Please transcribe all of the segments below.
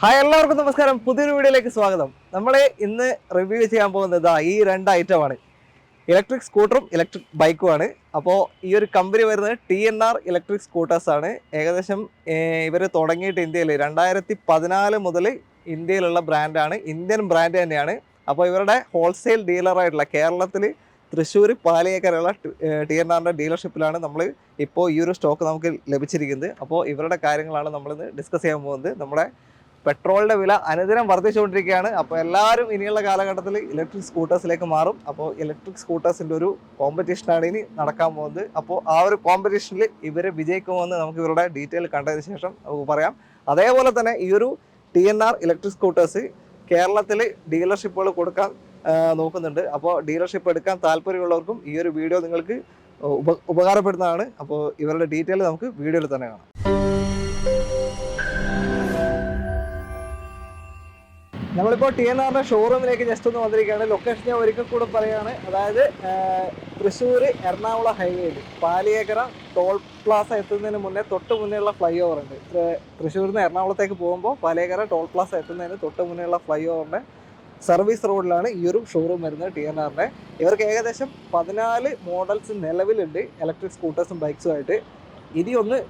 Hi എല്ലാവർക്കും നമസ്കാരം. പുതിയൊരു വീഡിയോയിലേക്ക് സ്വാഗതം. നമ്മൾ ഇന്ന് റിവ്യൂ ചെയ്യാൻ പോകുന്നത് ഈ രണ്ട് ഐറ്റമാണ്, ഇലക്ട്രിക് സ്കൂട്ടറും ഇലക്ട്രിക് ബൈക്കുമാണ്. അപ്പോൾ ഈ ഒരു കമ്പനി വരുന്നത് TNR ഇലക്ട്രിക് സ്കൂട്ടേഴ്സ് ആണ്. ഏകദേശം ഇവർ തുടങ്ങിയിട്ട് ഇന്ത്യയിൽ 2014 മുതൽ ഇന്ത്യയിലുള്ള ബ്രാൻഡാണ്, ഇന്ത്യൻ ബ്രാൻഡ് തന്നെയാണ്. അപ്പോൾ ഇവരുടെ ഹോൾസെയിൽ ഡീലറായിട്ടുള്ള കേരളത്തിൽ തൃശ്ശൂർ പാലിയേക്കരയുള്ള TNRൻ്റെ ഡീലർഷിപ്പിലാണ് നമ്മൾ ഇപ്പോൾ ഈ ഒരു സ്റ്റോക്ക് നമുക്ക് ലഭിച്ചിരിക്കുന്നത്. അപ്പോൾ ഇവരുടെ കാര്യങ്ങളാണ് നമ്മളിന്ന് ഡിസ്കസ് ചെയ്യാൻ പോകുന്നത്. നമ്മുടെ പെട്രോളിൻ്റെ വില അനുദിനം വർദ്ധിച്ചുകൊണ്ടിരിക്കുകയാണ്. അപ്പോൾ എല്ലാവരും ഇനിയുള്ള കാലഘട്ടത്തിൽ ഇലക്ട്രിക് സ്കൂട്ടേഴ്സിലേക്ക് മാറും. അപ്പോൾ ഇലക്ട്രിക് സ്കൂട്ടേഴ്സിൻ്റെ ഒരു കോമ്പറ്റീഷനാണ് ഇനി നടക്കാൻ പോകുന്നത്. അപ്പോൾ ആ ഒരു കോമ്പറ്റീഷനിൽ ഇവർ വിജയിക്കുമെന്ന് നമുക്ക് ഇവരുടെ ഡീറ്റെയിൽ കണ്ടതിന് ശേഷം നമുക്ക് പറയാം. അതേപോലെ തന്നെ ഈ ഒരു TNR ഇലക്ട്രിക് സ്കൂട്ടേഴ്സ് കേരളത്തിൽ ഡീലർഷിപ്പുകൾ കൊടുക്കാൻ നോക്കുന്നുണ്ട്. അപ്പോൾ ഡീലർഷിപ്പ് എടുക്കാൻ താല്പര്യമുള്ളവർക്കും ഈ ഒരു വീഡിയോ നിങ്ങൾക്ക് ഉപകാരപ്പെടുന്നതാണ്. അപ്പോൾ ഇവരുടെ ഡീറ്റെയിൽ നമുക്ക് വീഡിയോയിൽ തന്നെ കാണാം. നമ്മളിപ്പോൾ TNRൻ്റെ ഷോറൂമിലേക്ക് ജസ്റ്റ് ഒന്ന് വന്നിരിക്കുകയാണ്. ലൊക്കേഷൻ ഞാൻ ഒരിക്കൽ കൂടെ പറയുകയാണ്. അതായത് തൃശ്ശൂർ എറണാകുളം ഹൈവേയിൽ പാലിയേക്കര ടോൾ പ്ലാസ എത്തുന്നതിന് മുന്നേ തൊട്ട് മുന്നേയുള്ള ഫ്ലൈ ഓവർ ഉണ്ട്. തൃശ്ശൂരിൽ നിന്ന് എറണാകുളത്തേക്ക് പോകുമ്പോൾ പാലിയേക്കര ടോൾ പ്ലാസ എത്തുന്നതിന് തൊട്ട് മുന്നേയുള്ള ഫ്ലൈ ഓവറിൻ്റെ സർവീസ് റോഡിലാണ് ഈ ഒരു ഷോറൂം വരുന്നത് TNRൻ്റെ. ഇവർക്ക് ഏകദേശം 14 മോഡൽസ് നിലവിലുണ്ട്, ഇലക്ട്രിക് സ്കൂട്ടേഴ്സും ബൈക്സുമായിട്ട്. ഇനി ഒന്ന്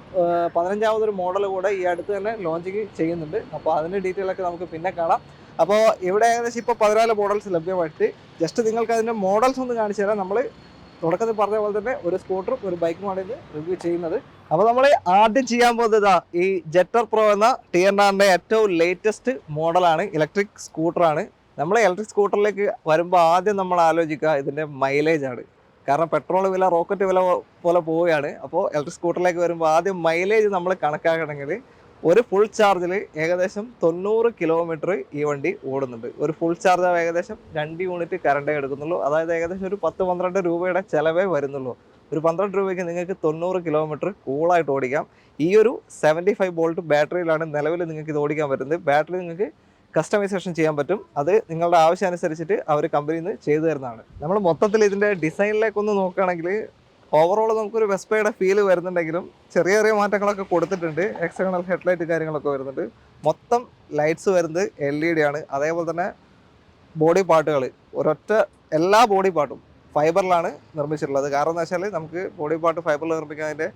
15ാമതൊരു മോഡൽ കൂടെ ഈ അടുത്ത് തന്നെ ലോഞ്ചിങ് ചെയ്യുന്നുണ്ട്. അപ്പോൾ അതിൻ്റെ ഡീറ്റെയിൽ ഒക്കെ നമുക്ക് പിന്നെ കാണാം. അപ്പോൾ ഇവിടെ ഏകദേശം ഇപ്പോൾ 14 മോഡൽസ് ലഭ്യമായിട്ട് ജസ്റ്റ് നിങ്ങൾക്ക് അതിൻ്റെ മോഡൽസ് ഒന്ന് കാണിച്ചു തരാം. നമ്മൾ തുടക്കത്തിൽ പറഞ്ഞ പോലെ തന്നെ ഒരു സ്കൂട്ടറും ഒരു ബൈക്കുമാണ് ഇത് റിവ്യൂ ചെയ്യുന്നത്. അപ്പോൾ നമ്മൾ ആദ്യം ചെയ്യാൻ പോകുന്നത് ഈ ജെറ്റർ പ്രോ എന്ന TNRൻ്റെ ഏറ്റവും ലേറ്റസ്റ്റ് മോഡലാണ്, ഇലക്ട്രിക് സ്കൂട്ടറാണ്. നമ്മൾ ഇലക്ട്രിക് സ്കൂട്ടറിലേക്ക് വരുമ്പോൾ ആദ്യം നമ്മൾ ആലോചിക്കുക ഇതിൻ്റെ മൈലേജ് ആണ്. കാരണം പെട്രോൾ വില റോക്കറ്റ് വില പോലെ പോവുകയാണ്. അപ്പോൾ ഇലക്ട്രിക് സ്കൂട്ടറിലേക്ക് വരുമ്പോൾ ആദ്യം മൈലേജ് നമ്മൾ കണക്കാക്കണമെങ്കിൽ ഒരു ഫുൾ ചാർജിൽ ഏകദേശം 90 കിലോമീറ്റർ ഈ വണ്ടി ഓടുന്നുണ്ട്. ഒരു ഫുൾ ചാർജ് ഏകദേശം 2 യൂണിറ്റ് കറണ്ടേ എടുക്കുന്നുള്ളൂ. അതായത് ഏകദേശം ഒരു 10-12 രൂപയുടെ ചിലവേ വരുന്നുള്ളൂ. ഒരു 12 രൂപയ്ക്ക് നിങ്ങൾക്ക് 90 കിലോമീറ്റർ കൂളായിട്ട് ഓടിക്കാം. ഈ ഒരു 75 വോൾട്ട് ബാറ്ററിയിലാണ് നിലവിൽ നിങ്ങൾക്ക് ഇത് ഓടിക്കാൻ പറ്റുന്നത്. ബാറ്ററി നിങ്ങൾക്ക് കസ്റ്റമൈസേഷൻ ചെയ്യാൻ പറ്റും. അത് നിങ്ങളുടെ ആവശ്യമനുസരിച്ചിട്ട് അവർ കമ്പനിയിൽ നിന്ന് ചെയ്തു തരുന്നതാണ്. നമ്മൾ മൊത്തത്തിൽ ഇതിൻ്റെ ഡിസൈനിലേക്കൊന്ന് നോക്കുകയാണെങ്കിൽ ഓവറോൾ നമുക്കൊരു വെസ്പയുടെ ഫീല് വരുന്നുണ്ടെങ്കിലും ചെറിയ ചെറിയ മാറ്റങ്ങളൊക്കെ കൊടുത്തിട്ടുണ്ട്. എക്സ്റ്റേണൽ ഹെഡ്ലൈറ്റ് കാര്യങ്ങളൊക്കെ വരുന്നുണ്ട്. മൊത്തം ലൈറ്റ്സ് വരുന്നത് LED ആണ്. അതേപോലെ തന്നെ ബോഡി പാർട്ടുകൾ എല്ലാ ബോഡി പാർട്ടും ഫൈബറിലാണ് നിർമ്മിച്ചിട്ടുള്ളത്. കാരണം എന്താ വെച്ചാൽ നമുക്ക് ബോഡി പാർട്ട് ഫൈബറിൽ നിർമ്മിക്കാൻ അതിൻ്റെ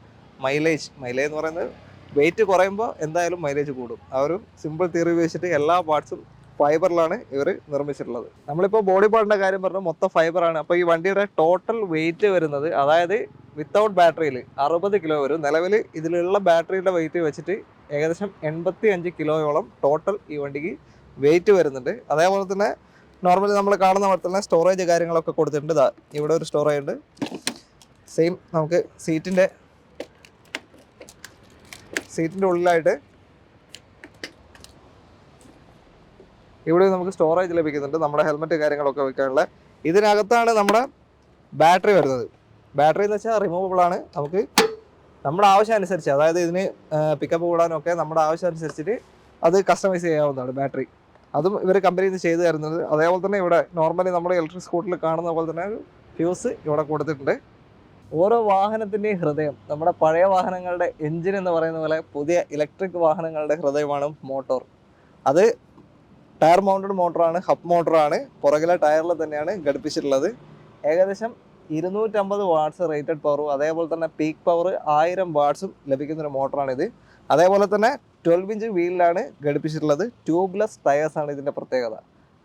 മൈലേജ് എന്ന് പറയുന്നത് വെയിറ്റ് കുറയുമ്പോൾ എന്തായാലും മൈലേജ് കൂടും. ആ ഒരു സിമ്പിൾ തിയറി ഉപയോഗിച്ചിട്ട് എല്ലാ പാർട്സും ഫൈബറിലാണ് ഇവർ നിർമ്മിച്ചിട്ടുള്ളത്. നമ്മളിപ്പോൾ ബോഡി പാർട്ടിൻ്റെ കാര്യം പറഞ്ഞു, മൊത്തം ഫൈബറാണ്. അപ്പോൾ ഈ വണ്ടിയുടെ ടോട്ടൽ വെയിറ്റ് വരുന്നത്, അതായത് വിത്തൗട്ട് ബാറ്ററിയിൽ 60 കിലോ വരും. നിലവിൽ ഇതിലുള്ള ബാറ്ററിയുടെ വെയിറ്റ് വെച്ചിട്ട് ഏകദേശം 85 കിലോയോളം ടോട്ടൽ ഈ വണ്ടിക്ക് വെയിറ്റ് വരുന്നുണ്ട്. അതേപോലെ തന്നെ നോർമലി നമ്മൾ കാണുന്ന പോലെ തന്നെ സ്റ്റോറേജ് കാര്യങ്ങളൊക്കെ കൊടുത്തിട്ടുണ്ട്. ഇവിടെ ഒരു സ്റ്റോറേജ് ഉണ്ട്. സെയിം നമുക്ക് സീറ്റിൻ്റെ ഉള്ളിലായിട്ട് ഇവിടെ നമുക്ക് സ്റ്റോറേജ് ലഭിക്കുന്നുണ്ട്, നമ്മുടെ ഹെൽമെറ്റ് കാര്യങ്ങളൊക്കെ വെക്കാനുള്ള. ഇതിനകത്താണ് നമ്മുടെ ബാറ്ററി വരുന്നത്. ബാറ്ററി എന്ന് വെച്ചാൽ റിമൂവബിൾ ആണ്. നമുക്ക് നമ്മുടെ ആവശ്യം അനുസരിച്ച്, അതായത് ഇതിന് പിക്കപ്പ് കൂടാനൊക്കെ നമ്മുടെ ആവശ്യം അനുസരിച്ചിട്ട് അത് കസ്റ്റമൈസ് ചെയ്യാവുന്നതാണ് ബാറ്ററി. അതും ഇവർ കമ്പനിയിൽ നിന്ന് ചെയ്തു തരുന്നത്. അതേപോലെ തന്നെ ഇവിടെ നോർമലി നമ്മുടെ ഇലക്ട്രിക് സ്കൂട്ടറിൽ കാണുന്ന പോലെ തന്നെ ഒരു ഫ്യൂസ് ഇവിടെ കൊടുത്തിട്ടുണ്ട്. ഓരോ വാഹനത്തിൻ്റെയും ഹൃദയം, നമ്മുടെ പഴയ വാഹനങ്ങളുടെ എൻജിൻ എന്ന് പറയുന്ന പോലെ പുതിയ ഇലക്ട്രിക് വാഹനങ്ങളുടെ ഹൃദയമാണ് മോട്ടോർ. അത് ടയർ മൗണ്ടഡ് മോട്ടറാണ്, ഹബ് മോട്ടറാണ്. പുറകിലെ ടയറിൽ തന്നെയാണ് ഘടിപ്പിച്ചിട്ടുള്ളത്. ഏകദേശം 250 വാട്ട്സ് റേറ്റഡ് പവറും അതേപോലെ തന്നെ പീക്ക് പവർ 1000 വാട്ട്സും ലഭിക്കുന്നൊരു മോട്ടറാണിത്. അതേപോലെ തന്നെ 12 ഇഞ്ച് വീലിലാണ് ഘടിപ്പിച്ചിട്ടുള്ളത്. ട്യൂബ്ലെസ് ടയേഴ്സാണ് ഇതിൻ്റെ പ്രത്യേകത.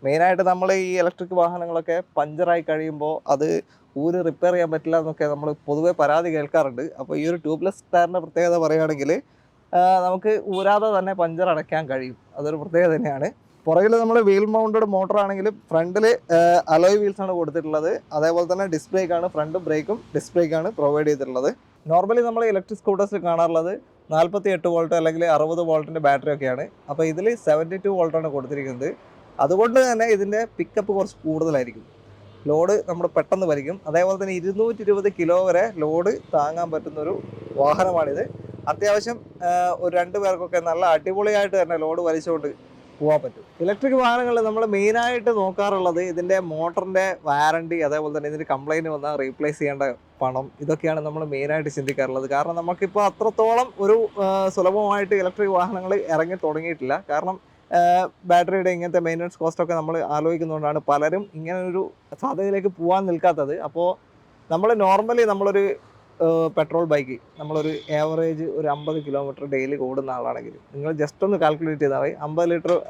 മെയിനായിട്ട് നമ്മൾ ഈ ഇലക്ട്രിക് വാഹനങ്ങളൊക്കെ പഞ്ചറായി കഴിയുമ്പോൾ അത് റിപ്പയർ ചെയ്യാൻ പറ്റില്ല എന്നൊക്കെ നമ്മൾ പൊതുവെ പരാതി കേൾക്കാറുണ്ട്. അപ്പോൾ ഈ ഒരു ട്യൂബ്ലെസ് ടയറിൻ്റെ പ്രത്യേകത പറയുകയാണെങ്കിൽ നമുക്ക് ഊരാതെ തന്നെ പഞ്ചർ അടയ്ക്കാൻ കഴിയും. അതൊരു പ്രത്യേകത തന്നെയാണ്. പുറകിൽ നമ്മൾ വീൽ മൗണ്ടഡ് മോട്ടർ ആണെങ്കിലും ഫ്രണ്ടിൽ അലോയ് വീൽസാണ് കൊടുത്തിട്ടുള്ളത്. അതേപോലെ തന്നെ ഡിസ്ക് ബ്രേക്കാണ്, ഫ്രണ്ടും ബ്രേക്കും ഡിസ്ക് ബ്രേക്കാണ് പ്രൊവൈഡ് ചെയ്തിട്ടുള്ളത്. നോർമലി നമ്മൾ ഇലക്ട്രിക് സ്കൂട്ടേഴ്സിൽ കാണാറുള്ളത് 48 വോൾട്ട് അല്ലെങ്കിൽ 60 വോൾട്ടിൻ്റെ ബാറ്ററി ഒക്കെയാണ്. അപ്പോൾ ഇതിൽ 72 വോൾട്ടാണ് കൊടുത്തിരിക്കുന്നത്. അതുകൊണ്ട് തന്നെ ഇതിൻ്റെ പിക്കപ്പ് കുറച്ച് കൂടുതലായിരിക്കും. ലോഡ് നമ്മൾ പെട്ടെന്ന് വലിക്കും. അതേപോലെ തന്നെ 220 കിലോ വരെ ലോഡ് താങ്ങാൻ പറ്റുന്നൊരു വാഹനമാണിത്. അത്യാവശ്യം ഒരു 2 പേർക്കൊക്കെ നല്ല അടിപൊളിയായിട്ട് തന്നെ ലോഡ് വലിച്ചുകൊണ്ട് പോകാൻ പറ്റും. ഇലക്ട്രിക് വാഹനങ്ങളിൽ നമ്മൾ മെയിനായിട്ട് നോക്കാറുള്ളത് ഇതിൻ്റെ മോട്ടറിൻ്റെ വാറണ്ടി, അതേപോലെ തന്നെ ഇതിന് കംപ്ലൈൻറ്റ് വന്നാൽ റീപ്ലേസ് ചെയ്യേണ്ട പണം, ഇതൊക്കെയാണ് നമ്മൾ മെയിനായിട്ട് ചിന്തിക്കാറുള്ളത്. കാരണം നമുക്കിപ്പോൾ അത്രത്തോളം ഒരു സുലഭമായിട്ട് ഇലക്ട്രിക് വാഹനങ്ങൾ ഇറങ്ങി തുടങ്ങിയിട്ടില്ല. കാരണം ബാറ്ററിയുടെ ഇങ്ങനത്തെ മെയിൻ്റനൻസ് കോസ്റ്റൊക്കെ നമ്മൾ ആലോചിക്കുന്നതുകൊണ്ടാണ് പലരും ഇങ്ങനെ ഒരു സാധ്യതയിലേക്ക് പോകാൻ നിൽക്കാത്തത്. അപ്പോൾ നമ്മൾ നോർമലി നമ്മളൊരു പെട്രോൾ ബൈക്ക് നമ്മളൊരു ആവറേജ് ഒരു 50 കിലോമീറ്റർ ഡെയിലി ഓടുന്ന ആളാണെങ്കിൽ നിങ്ങൾ ജസ്റ്റ് ഒന്ന് കാൽക്കുലേറ്റ് ചെയ്താൽ മതി.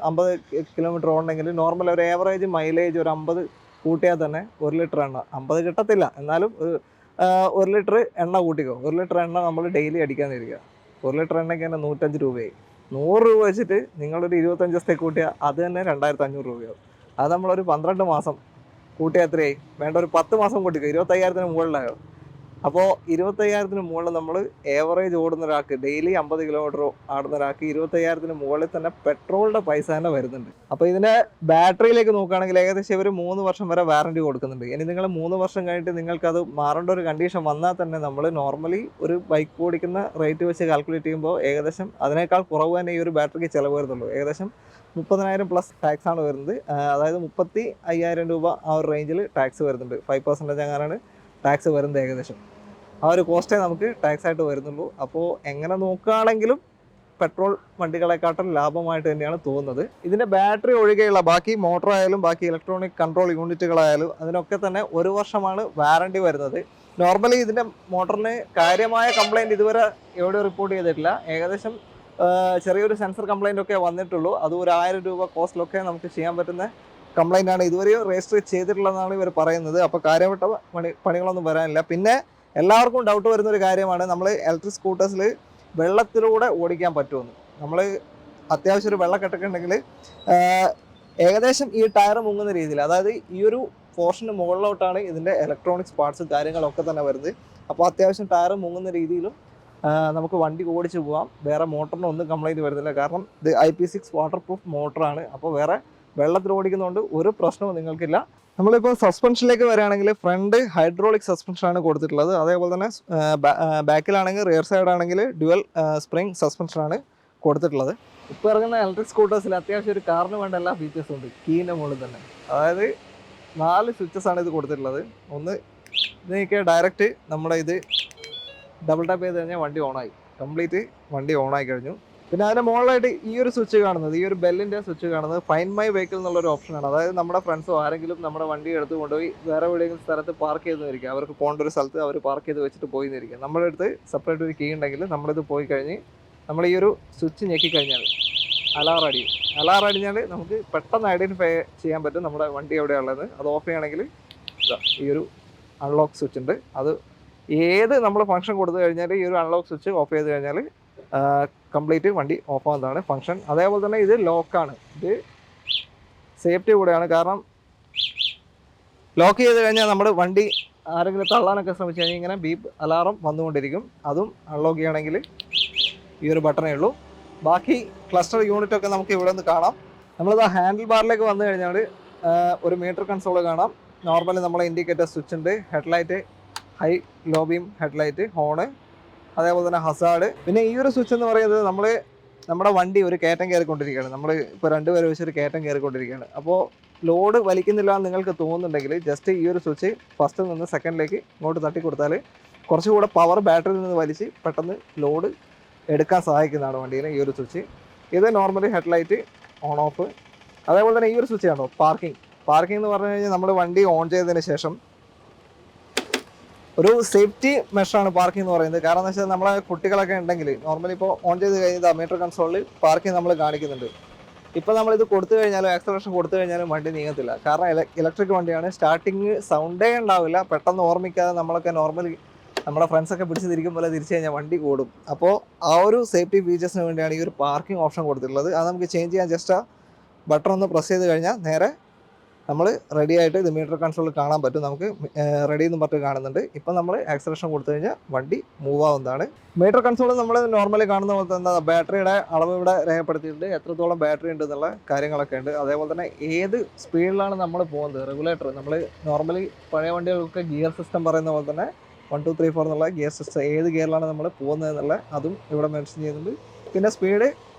50 കിലോമീറ്റർ ഓടണമെങ്കിൽ നോർമൽ ഒരു ആവറേജ് മൈലേജ് ഒരു 50 കൂട്ടിയാൽ തന്നെ 1 ലിറ്റർ എണ്ണ 50 കിട്ടത്തില്ല, എന്നാലും ഒരു 1 ലിറ്റർ എണ്ണ കൂട്ടിക്കോ. 1 ലിറ്റർ എണ്ണ നമ്മൾ ഡെയിലി അടിക്കാനിരിക്കുക. 1 ലിറ്റർ എണ്ണയ്ക്ക് തന്നെ 105 രൂപയായി. 100 രൂപ വെച്ചിട്ട് നിങ്ങളൊരു 25 ദിവസത്തേക്ക് കൂട്ടിയാൽ അത് തന്നെ 2500 രൂപയാവും. അത് നമ്മളൊരു 12 മാസം കൂട്ടിയാൽ എത്രയായി? വേണ്ട ഒരു 10 മാസം കൂട്ടിക്കോ, 25,000 മുകളിലായോ? അപ്പോൾ 25,000 മുകളിൽ നമ്മൾ ഏവറേജ് ഓടുന്ന ഒരാൾക്ക്, ഡെയിലി 50 കിലോമീറ്റർ ആടുന്ന ഒരാൾക്ക് 25,000 മുകളിൽ തന്നെ പെട്രോളിൻ്റെ പൈസ തന്നെ വരുന്നുണ്ട്. അപ്പോൾ ഇതിൻ്റെ ബാറ്ററിയിലേക്ക് നോക്കുകയാണെങ്കിൽ ഏകദേശം ഒരു 3 വർഷം വരെ വാറണ്ടി കൊടുക്കുന്നുണ്ട്. ഇനി നിങ്ങൾ 3 വർഷം കഴിഞ്ഞിട്ട് നിങ്ങൾക്കത് മാറേണ്ട ഒരു കണ്ടീഷൻ വന്നാൽ തന്നെ നമ്മൾ നോർമലി ഒരു ബൈക്ക് ഓടിക്കുന്ന റേറ്റ് വെച്ച് കാൽക്കുലേറ്റ് ചെയ്യുമ്പോൾ ഏകദേശം അതിനേക്കാൾ കുറവ് തന്നെ ഈ ഒരു ബാറ്ററിക്ക് ചിലവ് വരുന്നുള്ളൂ. ഏകദേശം 30,000 പ്ലസ് ടാക്സ് ആണ് വരുന്നത്. അതായത് 35,000 രൂപ ആ ഒരു റേഞ്ചിൽ ടാക്സ് വരുന്നുണ്ട്. 5% അങ്ങനെയാണ് ടാക്സ് വരുന്നത് ഏകദേശം. ആ ഒരു കോസ്റ്റേ നമുക്ക് ടാക്സ് ആയിട്ട് വരുന്നുള്ളൂ. അപ്പോൾ എങ്ങനെ നോക്കുകയാണെങ്കിലും പെട്രോൾ വണ്ടികളെക്കാട്ടും ലാഭമായിട്ട് തന്നെയാണ് തോന്നുന്നത്. ഇതിൻ്റെ ബാറ്ററി ഒഴികെയുള്ള ബാക്കി മോട്ടോർ ആയാലും ബാക്കി ഇലക്ട്രോണിക് കൺട്രോൾ യൂണിറ്റുകളായാലും അതിനൊക്കെ തന്നെ 1 വർഷമാണ് വാറണ്ടി വരുന്നത്. നോർമലി ഇതിൻ്റെ മോട്ടറിന് കാര്യമായ കംപ്ലൈൻറ്റ് ഇതുവരെ എവിടെ റിപ്പോർട്ട് ചെയ്തിട്ടില്ല. ഏകദേശം ചെറിയൊരു സെൻസർ കംപ്ലൈൻ്റ് ഒക്കെ വന്നിട്ടുള്ളൂ. അത് ഒരു 1000 രൂപ കോസ്റ്റിലൊക്കെ നമുക്ക് ചെയ്യാൻ പറ്റുന്ന കംപ്ലൈൻ്റ് ആണ്. ഇതുവരെയോ രജിസ്റ്റർ ചെയ്തിട്ടുള്ളതെന്നാണ് ഇവർ പറയുന്നത്. അപ്പോൾ കാര്യപ്പെട്ട പണികളൊന്നും വരാനില്ല. പിന്നെ എല്ലാവർക്കും ഡൗട്ട് വരുന്നൊരു കാര്യമാണ്, നമ്മൾ ഇലക്ട്രിക് സ്കൂട്ടേഴ്സിൽ വെള്ളത്തിലൂടെ ഓടിക്കാൻ പറ്റുമെന്ന്. നമ്മൾ അത്യാവശ്യം ഒരു വെള്ളക്കെട്ടൊക്കെ ഉണ്ടെങ്കിൽ ഏകദേശം ഈ ടയർ മുങ്ങുന്ന രീതിയിൽ, അതായത് ഈ ഒരു പോർഷന് മുകളിലോട്ടാണ് ഇതിൻ്റെ ഇലക്ട്രോണിക്സ് പാർട്സ് കാര്യങ്ങളൊക്കെ തന്നെ വരുന്നത്. അപ്പോൾ അത്യാവശ്യം ടയർ മുങ്ങുന്ന രീതിയിലും നമുക്ക് വണ്ടി ഓടിച്ച് പോകാം. വേറെ മോട്ടറിന് ഒന്നും കംപ്ലൈൻറ്റ് വരുന്നില്ല. കാരണം ഇത് IP6 വാട്ടർ പ്രൂഫ് മോട്ടറാണ്. അപ്പോൾ വേറെ വെള്ളത്തിൽ ഓടിക്കുന്നതുകൊണ്ട് ഒരു പ്രശ്നവും നിങ്ങൾക്കില്ല. നമ്മളിപ്പോൾ സസ്പെൻഷനിലേക്ക് വരികയാണെങ്കിൽ ഫ്രണ്ട് ഹൈഡ്രോളിക് സസ്പെൻഷനാണ് കൊടുത്തിട്ടുള്ളത്. അതേപോലെ തന്നെ ബാക്കിലാണെങ്കിൽ റിയർ സൈഡാണെങ്കിൽ ഡ്യുവൽ സ്പ്രിംഗ് സസ്പെൻഷനാണ് കൊടുത്തിട്ടുള്ളത്. ഇപ്പോൾ ഇറങ്ങുന്ന ഇലക്ട്രിക് സ്കൂട്ടേഴ്സിൽ അത്യാവശ്യം ഒരു കാറിന് വേണ്ട എല്ലാ ഫീച്ചേഴ്സും ഉണ്ട് കീൻ്റെ മുകളിൽ തന്നെ. അതായത് 4 സ്വിച്ചസ് ആണ് ഇത് കൊടുത്തിട്ടുള്ളത്. ഒന്ന് ഇതിനൊക്കെ ഡയറക്റ്റ് നമ്മുടെ ഇത് ഡബിൾ ടാപ്പ് ചെയ്ത് കഴിഞ്ഞാൽ വണ്ടി ഓണായി, കംപ്ലീറ്റ് വണ്ടി ഓണായി കഴിഞ്ഞു. പിന്നെ അതിൻ്റെ മുകളിലായിട്ട് ഈ ഒരു സ്വിച്ച് കാണുന്നത്, ഈ ഒരു ബെല്ലിൻ്റെ സ്വിച്ച് കാണുന്നത് ഫൈൻഡ് മൈ വെഹിക്കിൾ എന്നുള്ളൊരു ഓപ്ഷനാണ്. അതായത് നമ്മുടെ ഫ്രണ്ട്സോ ആരെങ്കിലും നമ്മുടെ വണ്ടി എടുത്ത് കൊണ്ടുപോയി വേറെ എവിടെയെങ്കിലും സ്ഥലത്ത് പാർക്ക് ചെയ്ത് നിന്നിരിക്കുക, അവർക്ക് പോകേണ്ട ഒരു സ്ഥലത്ത് അവർ പാർക്ക് ചെയ്ത് വെച്ചിട്ട് പോയി നിന്നിരിക്കുക. നമ്മുടെ അടുത്ത് സെപ്പറേറ്റ് ഒരു കീ ഉണ്ടെങ്കിൽ നമ്മളിത് പോയി കഴിഞ്ഞ് നമ്മൾ ഈ ഒരു സ്വിച്ച് ഞെക്കിക്കഴിഞ്ഞാൽ അലാറം അടിയും. അലാറം അടിഞ്ഞാൽ നമുക്ക് പെട്ടെന്ന് ഐഡൻറ്റിഫൈ ചെയ്യാൻ പറ്റും നമ്മുടെ വണ്ടി എവിടെയുള്ളത്. അത് ഓഫ് ചെയ്യണമെങ്കിൽ ഈ ഒരു അൺലോക്ക് സ്വിച്ച് ഉണ്ട്. അത് ഏത് നമ്മൾ ഫംഗ്ഷൻ കൊടുത്തു കഴിഞ്ഞാൽ ഈ ഒരു അൺലോക്ക് സ്വിച്ച് ഓഫ് ചെയ്ത് കഴിഞ്ഞാൽ കംപ്ലീറ്റ് വണ്ടി ഓഫ് ആവുന്നതാണ് ഫംഗ്ഷൻ. അതേപോലെ തന്നെ ഇത് ലോക്കാണ്, ഇത് സേഫ്റ്റി കൂടെയാണ്. കാരണം ലോക്ക് ചെയ്ത് കഴിഞ്ഞാൽ നമ്മുടെ വണ്ടി ആരെങ്കിലും തള്ളാനൊക്കെ ശ്രമിച്ചു കഴിഞ്ഞാൽ ഇങ്ങനെ ബീപ്പ് അലാറം വന്നുകൊണ്ടിരിക്കും. അതും അൺലോക്ക് ചെയ്യണമെങ്കിൽ ഈ ഒരു ബട്ടണേ ഉള്ളൂ. ബാക്കി ക്ലസ്റ്റർ യൂണിറ്റ് ഒക്കെ നമുക്ക് ഇവിടെ നിന്ന് കാണാം. നമ്മളിത് ഹാൻഡിൽ ബാറിലേക്ക് വന്നു കഴിഞ്ഞാൽ ഒരു മീറ്റർ കൺസോൾ കാണാം. നോർമലി നമ്മളെ ഇൻഡിക്കേറ്റർ സ്വിച്ച് ഉണ്ട്, headlight, high low beam headlight, horn, അതേപോലെ തന്നെ ഹസാർഡ്. പിന്നെ ഈ ഒരു സ്വിച്ച് എന്ന് പറയുന്നത് നമ്മുടെ വണ്ടി ഒരു കയറ്റം കയറിക്കൊണ്ടിരിക്കുകയാണ്. നമ്മൾ ഇപ്പോൾ 2 പേരെ വെച്ചൊരു കയറ്റം കയറിക്കൊണ്ടിരിക്കുകയാണ്. അപ്പോൾ ലോഡ് വലിക്കുന്നില്ല എന്ന് നിങ്ങൾക്ക് തോന്നുന്നുണ്ടെങ്കിൽ ജസ്റ്റ് ഈ ഒരു സ്വിച്ച് ഫസ്റ്റിൽ നിന്ന് സെക്കൻഡിലേക്ക് ഇങ്ങോട്ട് തട്ടി കൊടുത്താൽ കുറച്ചുകൂടെ പവർ ബാറ്ററിയിൽ നിന്ന് വലിച്ച് പെട്ടെന്ന് ലോഡ് എടുക്കാൻ സഹായിക്കുന്നതാണ് വണ്ടിയിൽ ഈ ഒരു സ്വിച്ച്. ഇത് നോർമലി ഹെഡ്ലൈറ്റ് ഓൺ ഓഫ്. അതേപോലെ തന്നെ ഈ ഒരു സ്വിച്ച് ആണോ പാർക്കിംഗ് എന്ന് പറഞ്ഞു കഴിഞ്ഞാൽ നമ്മൾ വണ്ടി ഓൺ ചെയ്തതിന് ശേഷം ഒരു സേഫ്റ്റി മെഷറാണ് പാർക്കിംഗ് എന്ന് പറയുന്നത്. കാരണം എന്ന് വെച്ചാൽ നമ്മളെ കുട്ടികളൊക്കെ ഉണ്ടെങ്കിൽ നോർമലി ഇപ്പോൾ ഓൺ ചെയ്ത് കഴിഞ്ഞാൽ മീറ്റർ കൺസോളിൽ പാർക്കിംഗ് നമ്മൾ കാണിക്കുന്നുണ്ട്. ഇപ്പോൾ നമ്മളിത് കൊടുത്തു കഴിഞ്ഞാലും ആക്സലറേഷൻ കൊടുത്തു കഴിഞ്ഞാലും വണ്ടി നീങ്ങത്തില്ല. കാരണം ഇലക്ട്രിക് വണ്ടിയാണ്, സ്റ്റാർട്ടിങ് സൗണ്ടേ ഉണ്ടാവില്ല. പെട്ടെന്ന് ഓർമ്മിക്കാതെ നമ്മളൊക്കെ നോർമലി നമ്മുടെ ഫ്രണ്ട്സൊക്കെ പിടിച്ച് തിരിക്കും പോലെ തിരിച്ചു കഴിഞ്ഞാൽ വണ്ടി കൂടും. അപ്പോൾ ആ ഒരു സേഫ്റ്റി ഫീച്ചേഴ്സിന് വേണ്ടിയാണ് ഈ ഒരു പാർക്കിംഗ് ഓപ്ഷൻ കൊടുത്തിട്ടുള്ളത്. അത് നമുക്ക് ചേഞ്ച് ചെയ്യാൻ ജസ്റ്റ് ആ ബട്ടൺ ഒന്ന് പ്രസ് ചെയ്ത് കഴിഞ്ഞാൽ നേരെ നമ്മൾ റെഡി ആയിട്ട് ഇത് മീറ്റർ കൺസോളിൽ കാണാൻ പറ്റും. നമുക്ക് റെഡി എന്ന് പറഞ്ഞിട്ട് കാണുന്നുണ്ട്. ഇപ്പം നമ്മൾ ആക്സലറേഷൻ കൊടുത്തു കഴിഞ്ഞാൽ വണ്ടി മൂവ് ആവുന്നതാണ്. മീറ്റർ കൺസോളിൽ നമ്മൾ നോർമലി കാണുന്ന പോലെ തന്നെ ബാറ്ററിയുടെ അളവ് ഇവിടെ രേഖപ്പെടുത്തിയിട്ടുണ്ട്, എത്രത്തോളം ബാറ്ററി ഉണ്ട് എന്നുള്ള കാര്യങ്ങളൊക്കെ ഉണ്ട്. അതേപോലെ തന്നെ ഏത് സ്പീഡിലാണ് നമ്മൾ പോകുന്നത്, റെഗുലേറ്റർ നമ്മൾ നോർമലി പഴയ വണ്ടികൾക്ക് ഗിയർ സിസ്റ്റം പറയുന്ന പോലെ തന്നെ 1 2 3 4 എന്നുള്ള ഗിയർ സിസ്റ്റം, ഏത് ഗിയറിലാണ് നമ്മൾ പോകുന്നത് എന്നുള്ള അതും ഇവിടെ മെൻഷൻ ചെയ്യുന്നുണ്ട്. പിന്നെ സ്പീഡ്,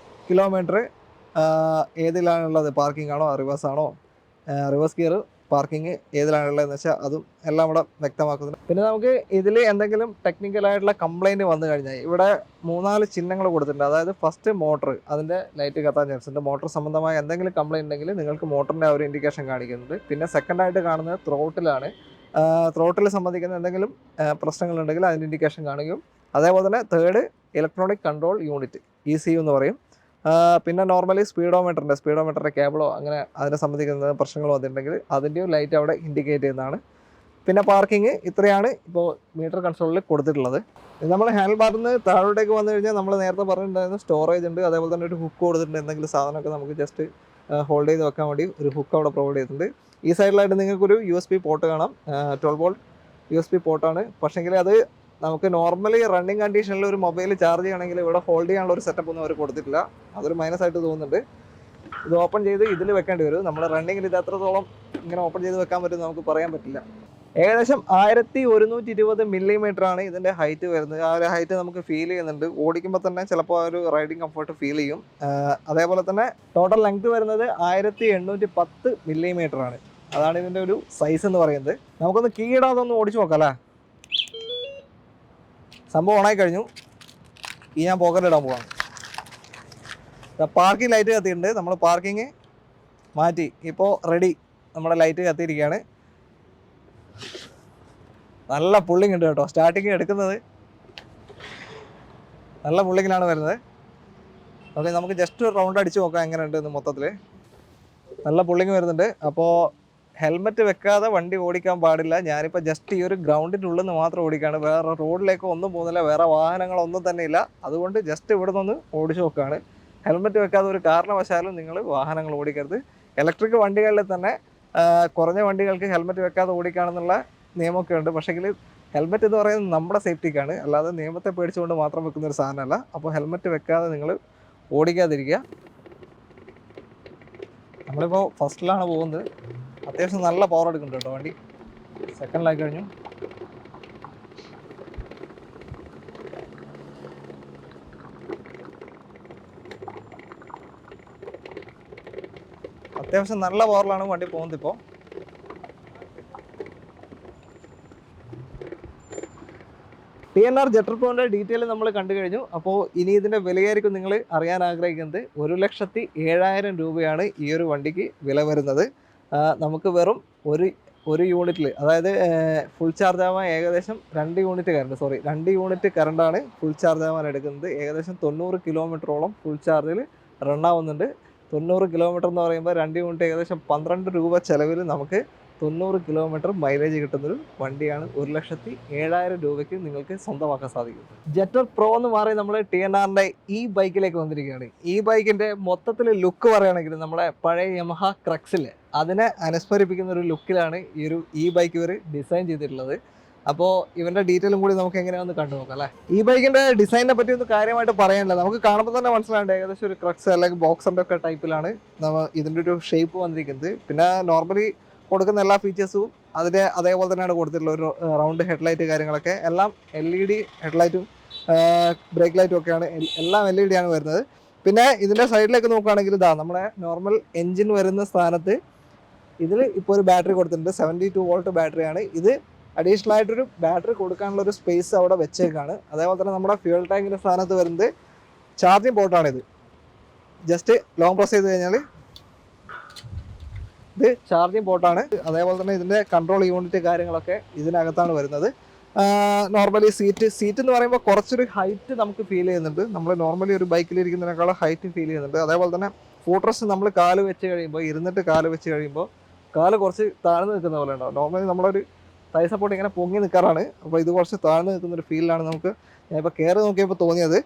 കിലോമീറ്റർ, ഏതിലാണുള്ളത്, പാർക്കിംഗ് ആണോ റിവേഴ്സ് ആണോ, റിവേഴ്സ് ഗിയർ പാർക്കിംഗ് ഏതിലാണുള്ളതെന്ന് വെച്ചാൽ അതും എല്ലാം ഇവിടെ വ്യക്തമാക്കുന്നുണ്ട്. പിന്നെ നമുക്ക് ഇതിൽ എന്തെങ്കിലും ടെക്നിക്കലായിട്ടുള്ള കംപ്ലൈൻറ്റ് വന്നു കഴിഞ്ഞാൽ ഇവിടെ 3-4 ചിഹ്നങ്ങൾ കൊടുത്തിട്ടുണ്ട്. അതായത് ഫസ്റ്റ് മോട്ടർ, അതിൻ്റെ ലൈറ്റ് കത്താൻ ചാൻസ് ഉണ്ട്. മോട്ടർ സംബന്ധമായ എന്തെങ്കിലും കംപ്ലൈൻറ്റ് ഉണ്ടെങ്കിൽ നിങ്ങൾക്ക് മോട്ടറിൻ്റെ ഒരു ഇൻഡിക്കേഷൻ കാണിക്കുന്നുണ്ട്. പിന്നെ സെക്കൻഡായിട്ട് കാണുന്നത് ത്രോട്ടിലാണ്. ത്രോട്ടിൽ സംബന്ധിക്കുന്ന എന്തെങ്കിലും പ്രശ്നങ്ങളുണ്ടെങ്കിൽ അതിൻ്റെ ഇൻഡിക്കേഷൻ കാണിക്കും. അതേപോലെ തന്നെ third electronic control unit, ECU എന്ന് പറയും. പിന്നെ നോർമലി സ്പീഡോമീറ്ററിൻ്റെ കേബിളോ അങ്ങനെ അതിനെ സംബന്ധിക്കുന്ന പ്രശ്നങ്ങളോ വന്നിട്ടുണ്ടെങ്കിൽ അതിൻ്റെയും ലൈറ്റ് അവിടെ ഇൻഡിക്കേറ്റ് ചെയ്യുന്നതാണ്. പിന്നെ പാർക്കിംഗ് ഇത്രയാണ് ഇപ്പോൾ മീറ്റർ കൺസോളിൽ കൊടുത്തിട്ടുള്ളത്. നമ്മൾ ഹാൻഡിൽ ബാറിൽ നിന്ന് താഴോട്ടേക്ക് വന്നു കഴിഞ്ഞാൽ നമ്മൾ നേരത്തെ പറഞ്ഞിട്ടുണ്ടായിരുന്ന സ്റ്റോറേജ് ഉണ്ട്. അതേപോലെ തന്നെ ഒരു ഹുക്ക് കൊടുത്തിട്ടുണ്ട്. എന്തെങ്കിലും സാധനമൊക്കെ നമുക്ക് ജസ്റ്റ് ഹോൾഡ് ചെയ്ത് വെക്കാൻ വേണ്ടി ഒരു ഹുക്ക് അവിടെ പ്രൊവൈഡ് ചെയ്തിട്ടുണ്ട്. ഈ സൈഡിലായിട്ട് നിങ്ങൾക്കൊരു USB പോർട്ട് കാണാം. 12 വോൾട്ട് USB പോർട്ടാണ്. പക്ഷേങ്കിൽ അത് നമുക്ക് നോർമലി റണ്ണിങ് കണ്ടീഷനിൽ ഒരു മൊബൈൽ ചാർജ് ചെയ്യണമെങ്കിൽ ഇവിടെ ഹോൾഡ് ചെയ്യാനുള്ള ഒരു സെറ്റപ്പ് ഒന്നും അവർ കൊടുത്തിട്ടില്ല. അതൊരു മൈനസ് ആയിട്ട് തോന്നുന്നുണ്ട്. ഇത് ഓപ്പൺ ചെയ്ത് ഇതിൽ വെക്കേണ്ടി വരും. നമ്മുടെ റണ്ണിങ്ങിൽ ഇത് എത്രത്തോളം ഇങ്ങനെ ഓപ്പൺ ചെയ്ത് വെക്കാൻ പറ്റും നമുക്ക് പറയാൻ പറ്റില്ല. ഏകദേശം 1120 മില്ലിമീറ്റർ ആണ് ഇതിൻ്റെ ഹൈറ്റ് വരുന്നത്. ആ ഒരു ഹൈറ്റ് നമുക്ക് ഫീൽ ചെയ്യുന്നുണ്ട്. ഓടിക്കുമ്പോൾ തന്നെ ചിലപ്പോൾ ആ ഒരു റൈഡിങ് കംഫർട്ട് ഫീൽ ചെയ്യും. അതേപോലെ തന്നെ ടോട്ടൽ ലെങ്ത് വരുന്നത് 1810 മില്ലിമീറ്റർ ആണ്. അതാണ് ഇതിൻ്റെ ഒരു സൈസ് എന്ന് പറയുന്നത്. നമുക്കൊന്ന് കീടാതൊന്ന് ഓടിച്ചു നോക്കാം അല്ലേ. സംഭവം ഓണായി കഴിഞ്ഞു. ഈ ഞാൻ പോക്കറ്റിലിടാൻ പോവാണ്. പാർക്കിംഗ് ലൈറ്റ് കത്തിയിട്ടുണ്ട്. നമ്മൾ പാർക്കിംഗ് മാറ്റി, ഇപ്പോൾ റെഡി. നമ്മുടെ ലൈറ്റ് കത്തിയിരിക്കുകയാണ്. നല്ല പുള്ളിങ് ഉണ്ട് കേട്ടോ. സ്റ്റാർട്ടിങ് എടുക്കുന്നത് നല്ല പുള്ളിങ്ങിലാണ് വരുന്നത്. ഓക്കെ, നമുക്ക് ജസ്റ്റ് ഒരു റൗണ്ട് അടിച്ച് നോക്കാം എങ്ങനെയുണ്ട് എന്ന്. മൊത്തത്തിൽ നല്ല പുള്ളിങ് വരുന്നുണ്ട്. അപ്പോൾ ഹെൽമെറ്റ് വെക്കാതെ വണ്ടി ഓടിക്കാൻ പാടില്ല. ഞാനിപ്പോൾ ജസ്റ്റ് ഈ ഒരു ഗ്രൗണ്ടിൻ്റെ ഉള്ളിൽ നിന്ന് മാത്രം ഓടിക്കുകയാണ്. വേറെ റോഡിലേക്ക് ഒന്നും പോകുന്നില്ല, വേറെ വാഹനങ്ങളൊന്നും തന്നെ ഇല്ല. അതുകൊണ്ട് ജസ്റ്റ് ഇവിടെ നിന്ന് ഓടിച്ചു നോക്കുകയാണ്. ഹെൽമെറ്റ് വെക്കാതെ ഒരു കാരണവശാലും നിങ്ങൾ വാഹനങ്ങൾ ഓടിക്കരുത്. ഇലക്ട്രിക് വണ്ടികളിൽ തന്നെ കുറഞ്ഞ വണ്ടികൾക്ക് ഹെൽമെറ്റ് വെക്കാതെ ഓടിക്കുകയാണെന്നുള്ള നിയമമൊക്കെ ഉണ്ട്. പക്ഷേങ്കിൽ ഹെൽമെറ്റ് എന്ന് പറയുന്നത് നമ്മുടെ സേഫ്റ്റിക്കാണ്, അല്ലാതെ നിയമത്തെ പേടിച്ചുകൊണ്ട് മാത്രം വെക്കുന്നൊരു സാധനമല്ല. അപ്പോൾ ഹെൽമെറ്റ് വെക്കാതെ നിങ്ങൾ ഓടിക്കാതിരിക്കുക. നമ്മളിപ്പോൾ ഫസ്റ്റിലാണ് പോകുന്നത്. അത്യാവശ്യം നല്ല പവർ എടുക്കുന്നുണ്ട് കേട്ടോ വണ്ടി. സെക്കൻഡിലായി കഴിഞ്ഞു. അത്യാവശ്യം നല്ല പവറിലാണ് വണ്ടി പോകുന്നത്. ഇപ്പോൾ TNR ജെറ്റർ പ്രോൻ്റെ ഡീറ്റെയിൽ നമ്മൾ കണ്ടു കഴിഞ്ഞു. അപ്പോൾ ഇനി ഇതിൻ്റെ വിലയായിരിക്കും നിങ്ങൾ അറിയാൻ ആഗ്രഹിക്കുന്നത്. 1,07,000 രൂപയാണ് ഈ ഒരു വണ്ടിക്ക് വില വരുന്നത്. നമുക്ക് വെറും ഒരു യൂണിറ്റിൽ, അതായത് ഫുൾ ചാർജ് ആവാൻ ഏകദേശം 2 യൂണിറ്റ് കറണ്ടാണ് ഫുൾ ചാർജ് ആവാൻ എടുക്കുന്നത്. ഏകദേശം 90 കിലോമീറ്ററോളം ഫുൾ ചാർജിൽ റണ്ണാവുന്നുണ്ട്. 90 കിലോമീറ്റർ എന്ന് പറയുമ്പോൾ 2 യൂണിറ്റ് ഏകദേശം 12 രൂപ ചിലവിൽ നമുക്ക് 90 കിലോമീറ്റർ മൈലേജ് കിട്ടുന്നൊരു വണ്ടിയാണ്. 1,07,000 രൂപയ്ക്ക് നിങ്ങൾക്ക് സ്വന്തമാക്കാൻ സാധിക്കും. ജെറ്റർ പ്രോ എന്ന് മാറി നമ്മൾ TNRൻ്റെ ഈ ബൈക്കിലേക്ക് വന്നിരിക്കുകയാണ്. ഈ ബൈക്കിൻ്റെ മൊത്തത്തിൽ ലുക്ക് പറയുകയാണെങ്കിൽ നമ്മളെ പഴയ യമഹ ക്രക്സിൽ അതിനെ അനുസ്മരിപ്പിക്കുന്ന ഒരു ലുക്കിലാണ് ഈ ബൈക്ക് ഇവർ ഡിസൈൻ ചെയ്തിട്ടുള്ളത്. അപ്പോൾ ഇവൻ്റെ ഡീറ്റെയിലും കൂടി നമുക്ക് എങ്ങനെയാണെന്ന് കണ്ടു നോക്കാം അല്ലേ. ഈ ബൈക്കിൻ്റെ ഡിസൈനിനെ പറ്റി ഒന്നും കാര്യമായിട്ട് പറയാനില്ല. നമുക്ക് കാണുമ്പോൾ തന്നെ മനസ്സിലാണ്ട് ഏകദേശം ഒരു ക്രക്സ് അല്ലെങ്കിൽ ബോക്സറിൻ്റെ ഒക്കെ ടൈപ്പിലാണ് ഇതിൻ്റെ ഒരു ഷേപ്പ് വന്നിരിക്കുന്നത്. പിന്നെ നോർമലി കൊടുക്കുന്ന എല്ലാ ഫീച്ചേഴ്സും അതേപോലെ തന്നെയാണ് കൊടുത്തിട്ടുള്ളത്. ഒരു റൗണ്ട് ഹെഡ്ലൈറ്റ് കാര്യങ്ങളൊക്കെ എല്ലാം LED ഹെഡ്ലൈറ്റും ബ്രേക്ക് ലൈറ്റും ഒക്കെയാണ്, എല്ലാം LED ആണ് വരുന്നത്. പിന്നെ ഇതിൻ്റെ സൈഡിലേക്ക് നോക്കുകയാണെങ്കിൽ ഇതാ നമ്മുടെ നോർമൽ എൻജിൻ വരുന്ന സ്ഥാനത്ത് ഇതിൽ ഇപ്പോൾ ഒരു ബാറ്ററി കൊടുത്തിട്ടുണ്ട്. 72 വോൾട്ട് ബാറ്ററിയാണ് ഇത്. അഡീഷണൽ ആയിട്ടൊരു ബാറ്ററി കൊടുക്കാനുള്ള ഒരു സ്പേസ് അവിടെ വെച്ചേക്കാണ്. അതേപോലെ തന്നെ നമ്മുടെ ഫ്യൂൽ ടാങ്കിൻ്റെ സ്ഥാനത്ത് വരുന്നത് ചാർജിങ് പോർട്ടാണിത്. ജസ്റ്റ് ലോങ് പ്രസ് ചെയ്ത് കഴിഞ്ഞാൽ ഇത് ചാർജിങ് പോർട്ടാണ്. അതേപോലെ തന്നെ ഇതിൻ്റെ കൺട്രോൾ യൂണിറ്റ് കാര്യങ്ങളൊക്കെ ഇതിനകത്താണ് വരുന്നത്. നോർമലി സീറ്റ് എന്ന് പറയുമ്പോൾ കുറച്ചൊരു ഹൈറ്റ് നമുക്ക് ഫീൽ ചെയ്യുന്നുണ്ട്. നമ്മൾ നോർമലി ഒരു ബൈക്കിലിരിക്കുന്നതിനേക്കാളും ഹൈറ്റ് ഫീൽ ചെയ്യുന്നുണ്ട്. അതേപോലെ തന്നെ ഫുട് റെസ്റ്റ് നമ്മൾ കാല് വെച്ച് കഴിയുമ്പോൾ, ഇരുന്നിട്ട് കാല് വെച്ച് കഴിയുമ്പോൾ കാല് കുറച്ച് താഴ്ന്നു നിൽക്കുന്ന പോലെ ഉണ്ടാവും. നോർമലി നമ്മളൊരു തൈ സപ്പോർട്ട് ഇങ്ങനെ പൊങ്ങി നിൽക്കാറാണ്. അപ്പോൾ ഇത് കുറച്ച് താഴ്ന്നു നിൽക്കുന്നൊരു ഫീലാണ് നമുക്ക് ഞാനിപ്പോൾ കയറി നോക്കിയപ്പോൾ തോന്നിയത്.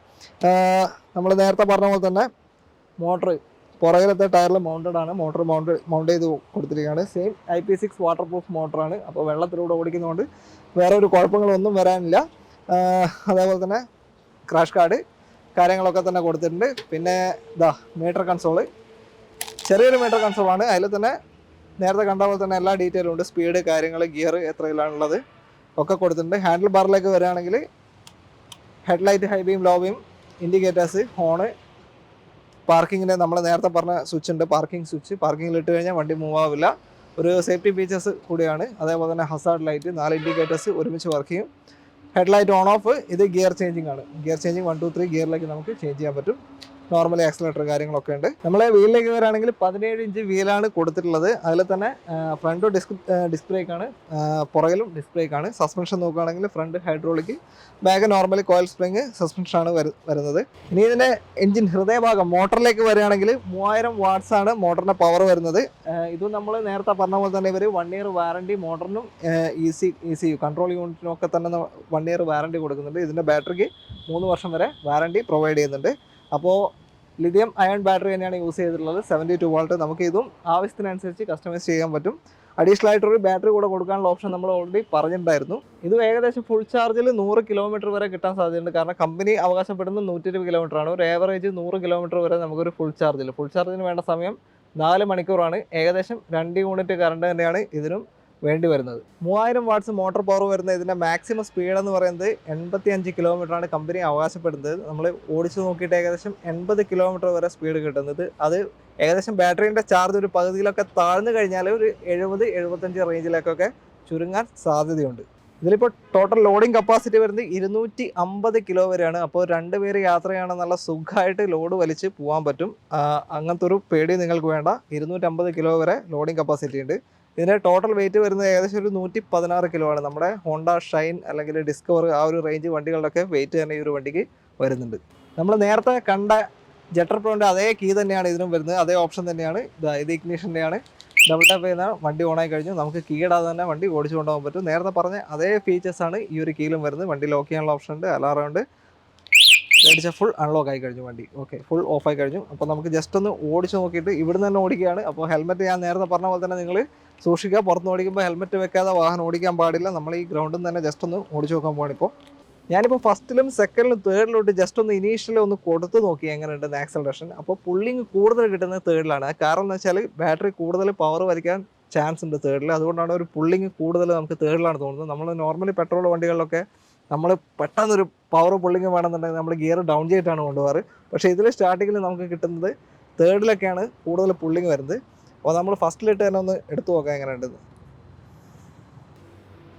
നമ്മൾ നേരത്തെ പറഞ്ഞ പോലെ തന്നെ മോട്ടർ പുറകിലത്തെ ടയറിൽ മൗണ്ടഡ് ആണ്. മോട്ടർ മൗണ്ട് ചെയ്ത് കൊടുത്തിരിക്കുകയാണ്. സെയിം IP6 വാട്ടർ പ്രൂഫ് മോട്ടറാണ്. അപ്പോൾ വെള്ളത്തിലൂടെ ഓടിക്കുന്നതുകൊണ്ട് വേറെ ഒരു കുഴപ്പങ്ങളൊന്നും വരാനില്ല. അതേപോലെ തന്നെ ക്രാഷ് കാർഡ് കാര്യങ്ങളൊക്കെ തന്നെ കൊടുത്തിട്ടുണ്ട്. പിന്നെ ഇതാ മീറ്റർ കൺസോള്, ചെറിയൊരു മീറ്റർ കൺസോളാണ്. അതിൽ തന്നെ നേരത്തെ കണ്ട പോലെ തന്നെ എല്ലാ ഡീറ്റെയിലും ഉണ്ട്. സ്പീഡ് കാര്യങ്ങൾ, ഗിയർ എത്രയിലാണുള്ളത് ഒക്കെ കൊടുത്തിട്ടുണ്ട്. ഹാൻഡിൽ ബാറിലേക്ക് വരികയാണെങ്കിൽ headlight, high beam, low beam, indicators, horn, പാർക്കിങ്ങിന് നമ്മൾ നേരത്തെ പറഞ്ഞ സ്വിച്ച് ഉണ്ട്, പാർക്കിംഗ് സ്വിച്ച്. പാർക്കിങ്ങിൽ ഇട്ട് കഴിഞ്ഞാൽ വണ്ടി മൂവ് ആവില്ല. ഒരു സേഫ്റ്റി ഫീച്ചേഴ്സ് കൂടിയാണ്. അതേപോലെ തന്നെ ഹസാർഡ് ലൈറ്റ്, 4 ഇൻഡിക്കേറ്റേഴ്സ് ഒരുമിച്ച് വർക്ക് ചെയ്യും. Headlight on of. ഇത് ഗിയർ ചേഞ്ചിങ് ആണ്. ഗിയർ ചേഞ്ചിങ് 1 2 3 ഗിയറിലേക്ക് നമുക്ക് ചേഞ്ച് ചെയ്യാൻ പറ്റും. നോർമലി ആക്സിലേറ്റർ കാര്യങ്ങളൊക്കെ ഉണ്ട്. നമ്മളെ വീലിലേക്ക് വരികയാണെങ്കിൽ 17 ഇഞ്ച് വീലാണ് കൊടുത്തിട്ടുള്ളത്. അതിൽ തന്നെ ഫ്രണ്ട് ഡിസ്ക് ബ്രേക്കാണ്, പുറകിലും ഡിസ്ക് ബ്രേക്കാണ്. സസ്പെൻഷൻ നോക്കുകയാണെങ്കിൽ front hydraulic, back normally coil spring സസ്പെൻഷനാണ് വരുന്നത്. ഇനി ഇതിൻ്റെ എഞ്ചിൻ ഹൃദയഭാഗം മോട്ടറിലേക്ക് വരികയാണെങ്കിൽ 3000 വാട്ട്സ് ആണ് മോട്ടറിൻ്റെ പവർ വരുന്നത്. ഇത് നമ്മൾ നേരത്തെ പറഞ്ഞ പോലെ തന്നെ ഇവർ 1 ഇയർ വാറണ്ടി മോട്ടറിനും ECU കൺട്രോൾ യൂണിറ്റിനും ഒക്കെ തന്നെ 1 ഇയർ വാറണ്ടി കൊടുക്കുന്നുണ്ട്. ഇതിൻ്റെ ബാറ്ററിക്ക് 3 വർഷം വരെ വാറണ്ടി പ്രൊവൈഡ് ചെയ്യുന്നുണ്ട്. അപ്പോൾ ലിഥിയം അയൺ ബാറ്ററി തന്നെയാണ് യൂസ് ചെയ്തിട്ടുള്ളത്. 72 വോൾട്ട്. നമുക്ക് ഇതും ആവശ്യത്തിനനുസരിച്ച് കസ്റ്റമൈസ് ചെയ്യാൻ പറ്റും. അഡീഷണൽ ആയിട്ടൊരു ബാറ്ററി കൂടെ കൊടുക്കാനുള്ള ഓപ്ഷൻ നമ്മൾ ഓൾറെഡി പറഞ്ഞിട്ടുണ്ടായിരുന്നു. ഇത് ഏകദേശം ഫുൾ ചാർജിൽ 100 കിലോമീറ്റർ വരെ കിട്ടാൻ സാധ്യതയുണ്ട്. കാരണം കമ്പനി അവകാശപ്പെടുന്നത് 120 കിലോമീറ്റർ ആണ്. ഒരു ഏവറേജ് 100 കിലോമീറ്റർ വരെ നമുക്കൊരു ഫുൾ ചാർജിന് വേണ്ട സമയം 4 മണിക്കൂറാണ്. ഏകദേശം 2 യൂണിറ്റ് കറണ്ട് തന്നെയാണ് ഇതിനും വേണ്ടി വരുന്നത്. 3000 വാട്ട്സ് മോട്ടോർ പവർ വരുന്ന ഇതിൻ്റെ മാക്സിമം സ്പീഡ് എന്ന് പറയുന്നത് 85 കിലോമീറ്ററാണ് കമ്പനി അവകാശപ്പെടുന്നത്. നമ്മൾ ഓടിച്ചു നോക്കിയിട്ട് ഏകദേശം 80 കിലോമീറ്റർ വരെ സ്പീഡ് കിട്ടുന്നത്. അത് ഏകദേശം ബാറ്ററീൻ്റെ ചാർജ് ഒരു പകുതിയിലൊക്കെ താഴ്ന്നു കഴിഞ്ഞാൽ ഒരു 70-75 റേഞ്ചിലേക്കൊക്കെ ചുരുങ്ങാൻ സാധ്യതയുണ്ട്. ഇതിലിപ്പോൾ ടോട്ടൽ ലോഡിംഗ് കപ്പാസിറ്റി വരുന്നത് 250 കിലോ വരെയാണ്. അപ്പോൾ 2 പേര് യാത്ര ചെയ്യണമെന്നുള്ള സുഖമായിട്ട് ലോഡ് വലിച്ച് പോകാൻ പറ്റും. അങ്ങനത്തെ ഒരു പേടി നിങ്ങൾക്ക് വേണ്ട. 250 കിലോ വരെ ലോഡിംഗ് കപ്പാസിറ്റി ഉണ്ട്. ഇതിൻ്റെ ടോട്ടൽ വെയിറ്റ് വരുന്നത് ഏകദേശം ഒരു 116 കിലോ ആണ്. നമ്മുടെ ഹോണ്ട ഷൈൻ അല്ലെങ്കിൽ ഡിസ്കവർ ആ ഒരു റേഞ്ച് വണ്ടികളുടെയൊക്കെ വെയിറ്റ് തന്നെ ഈ ഒരു വണ്ടിക്ക് വരുന്നുണ്ട്. നമ്മൾ നേരത്തെ കണ്ട ജെറ്റർ പ്രോൻ്റെ അതേ കീ തന്നെയാണ് ഇതിനും വരുന്നത്. അതേ ഓപ്ഷൻ തന്നെയാണ്. ഇത് ഇഗ്നിഷൻ്റെയാണ്. ഡബിൾ ടാപ്പ് ചെയ്യുന്ന വണ്ടി ഓണായി കഴിഞ്ഞു നമുക്ക് കീ ഇടാതെ തന്നെ വണ്ടി ഓടിച്ചു കൊണ്ടുപോകാൻ പറ്റും. നേരത്തെ പറഞ്ഞ അതേ ഫീച്ചേഴ്സാണ് ഈ ഒരു കീയിലും വരുന്നത്. വണ്ടി ലോക്ക് ചെയ്യാനുള്ള ഓപ്ഷൻ ഉണ്ട്, അലാറം ഉണ്ട്. അടിച്ചാൽ ഫുൾ അൺലോക്ക് ആയി കഴിഞ്ഞു വണ്ടി. ഓക്കെ, ഫുൾ ഓഫ് ആയി കഴിഞ്ഞു. അപ്പോൾ നമുക്ക് ജസ്റ്റ് ഒന്ന് ഓടിച്ച് നോക്കിയിട്ട് ഇവിടുന്ന് തന്നെ ഓടിക്കുകയാണ്. അപ്പോൾ ഹെൽമെറ്റ് ഞാൻ നേരത്തെ പറഞ്ഞ പോലെ തന്നെ നിങ്ങൾ സൂക്ഷിക്കുക. പുറത്ത് ഓടിക്കുമ്പോൾ ഹെൽമെറ്റ് വെക്കാതെ വാഹനം ഓടിക്കാൻ പാടില്ല. നമ്മൾ ഈ ഗ്രൗണ്ടിൽ തന്നെ ജസ്റ്റ് ഒന്ന് ഓടിച്ച് നോക്കാൻ പോകണിപ്പോൾ. ഞാനിപ്പോൾ ഫസ്റ്റിലും സെക്കൻഡിലും തേർഡിലോട്ട് ജസ്റ്റ് ഒന്ന് ഇനീഷ്യലി ഒന്ന് കൊടുത്ത് നോക്കി എങ്ങനെയുണ്ട് ആക്സലറേഷൻ. അപ്പോൾ പുള്ളിങ് കൂടുതൽ കിട്ടുന്നത് തേർഡിലാണ്. കാരണം എന്ന് വെച്ചാൽ ബാറ്ററി കൂടുതൽ പവർ വലിക്കാൻ ചാൻസ് ഉണ്ട് തേർഡിൽ. അതുകൊണ്ടാണ് ഒരു പുള്ളിങ് കൂടുതൽ നമുക്ക് തേർഡിലാണ് തോന്നുന്നത്. നമ്മൾ നോർമലി പെട്രോൾ വണ്ടികളിലൊക്കെ നമ്മൾ പെട്ടെന്നൊരു പവർ പുള്ളിങ് വേണമെന്നുണ്ടെങ്കിൽ നമ്മൾ ഗിയർ ഡൗൺ ചെയ്തിട്ടാണ് കൊണ്ടുപോകാറ്. പക്ഷേ ഇതിൽ സ്റ്റാർട്ടിങ്ങിൽ നമുക്ക് കിട്ടുന്നത് തേർഡിലൊക്കെയാണ് കൂടുതൽ പുള്ളിങ് വരുന്നത്. അപ്പോൾ നമ്മൾ ഫസ്റ്റിലിട്ട് തന്നെ ഒന്ന് എടുത്തു നോക്കാം എങ്ങനെയുണ്ടെന്ന്.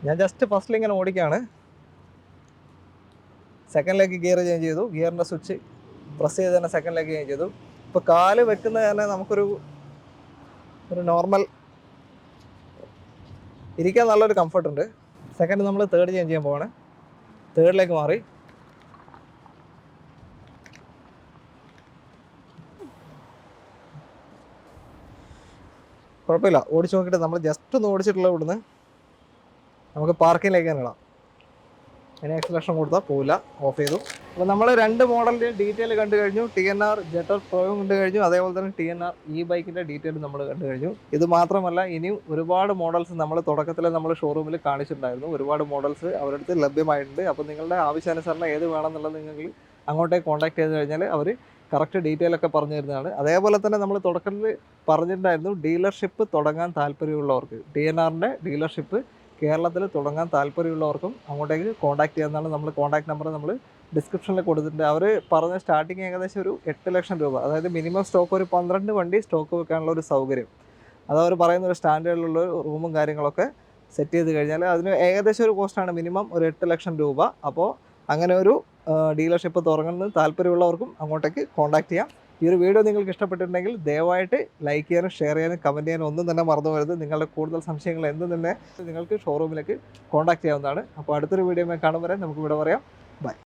ഞാൻ ജസ്റ്റ് ഫസ്റ്റിൽ ഇങ്ങനെ ഓടിക്കുകയാണ്. സെക്കൻഡിലേക്ക് ഗിയർ ചേഞ്ച് ചെയ്തു. ഗിയറിൻ്റെ സ്വിച്ച് പ്രസ് ചെയ്ത് തന്നെ സെക്കൻഡിലേക്ക് ചേഞ്ച് ചെയ്തു. ഇപ്പോൾ കാല് വെക്കുന്നത് തന്നെ നമുക്കൊരു നോർമൽ ഇരിക്കാൻ നല്ലൊരു കംഫർട്ടുണ്ട്. സെക്കൻഡ് നമ്മൾ തേർഡ് ചേഞ്ച് ചെയ്യാൻ പോവാണ്. തേർഡിലേക്ക് മാറി. കുഴപ്പമില്ല, ഓടിച്ച് നോക്കിയിട്ട് നമ്മൾ ജസ്റ്റ് ഒന്ന് ഓടിച്ചിട്ടുള്ള ഇവിടുന്ന് നമുക്ക് പാർക്കിങ്ങിലേക്ക് തന്നെ ഇടാം. അതിന് എക്സലേഷൻ കൊടുത്താൽ പോവില്ല. ഓഫ് ചെയ്തു. അപ്പോൾ നമ്മൾ 2 മോഡലിൻ്റെ ഡീറ്റെയിൽ കണ്ടു കഴിഞ്ഞു. TNR ജെറ്റർ പ്രോയും കണ്ടു കഴിഞ്ഞു. അതേപോലെ തന്നെ TNR ഈ ബൈക്കിൻ്റെ ഡീറ്റെയിൽ നമ്മൾ കണ്ടു കഴിഞ്ഞു. ഇത് മാത്രമല്ല ഇനിയും ഒരുപാട് മോഡൽസ് നമ്മൾ തുടക്കത്തിൽ നമ്മൾ ഷോറൂമിൽ കാണിച്ചിട്ടുണ്ടായിരുന്നു. ഒരുപാട് മോഡൽസ് അവരുടെ അടുത്ത് ലഭ്യമായിട്ടുണ്ട്. അപ്പോൾ നിങ്ങളുടെ ആവശ്യാനുസരണം ഏത് വേണമെന്നുള്ളത് നിങ്ങൾ അങ്ങോട്ടേക്ക് കോൺടാക്ട് ചെയ്ത് കഴിഞ്ഞാൽ അവർ കറക്റ്റ് ഡീറ്റെയിൽ ഒക്കെ പറഞ്ഞു തരുന്നതാണ്. അതേപോലെ തന്നെ നമ്മൾ തുടക്കത്തിൽ പറഞ്ഞിട്ടുണ്ടായിരുന്നു ഡീലർഷിപ്പ് തുടങ്ങാൻ താല്പര്യമുള്ളവർക്ക് TNRൻ്റെ ഡീലർഷിപ്പ് കേരളത്തിൽ തുടങ്ങാൻ താല്പര്യമുള്ളവർക്കും അങ്ങോട്ടേക്ക് കോൺടാക്ട് ചെയ്യാവുന്നതാണ്. നമ്മൾ കോൺടാക്ട് നമ്പർ നമ്മൾ ഡിസ്ക്രിപ്ഷനിൽ കൊടുത്തിട്ടുണ്ട്. അവർ പറഞ്ഞ സ്റ്റാർട്ടിങ് ഏകദേശം ഒരു 8 ലക്ഷം രൂപ, അതായത് മിനിമം സ്റ്റോക്ക് ഒരു 12 വണ്ടി സ്റ്റോക്ക് വെക്കാനുള്ള ഒരു സൗകര്യം. അതവർ പറയുന്ന ഒരു സ്റ്റാൻഡേർഡിലുള്ള റൂമും കാര്യങ്ങളൊക്കെ സെറ്റ് ചെയ്ത് കഴിഞ്ഞാൽ അതിന് ഏകദേശം ഒരു കോസ്റ്റാണ് മിനിമം ഒരു 8 ലക്ഷം രൂപ. അപ്പോൾ അങ്ങനെ ഒരു ഡീലർഷിപ്പ് തുടങ്ങുന്നത് താല്പര്യമുള്ളവർക്കും അങ്ങോട്ടേക്ക് കോൺടാക്ട് ചെയ്യാം. ഈ ഒരു വീഡിയോ നിങ്ങൾക്ക് ഇഷ്ടപ്പെട്ടിട്ടുണ്ടെങ്കിൽ ദയവായിട്ട് ലൈക്ക് ചെയ്യാനും ഷെയർ ചെയ്യാനും കമൻറ്റ് ചെയ്യാനും ഒന്നും തന്നെ മറന്നു പോകരുത്. നിങ്ങളുടെ കൂടുതൽ സംശയങ്ങൾ എന്തും തന്നെ നിങ്ങൾക്ക് ഷോറൂമിലേക്ക് കോൺടാക്ട് ചെയ്യാവുന്നതാണ്. അപ്പോൾ അടുത്തൊരു വീഡിയോ കാണും വരെ നമുക്ക് ഇവിടെ പറയാം. ബൈ.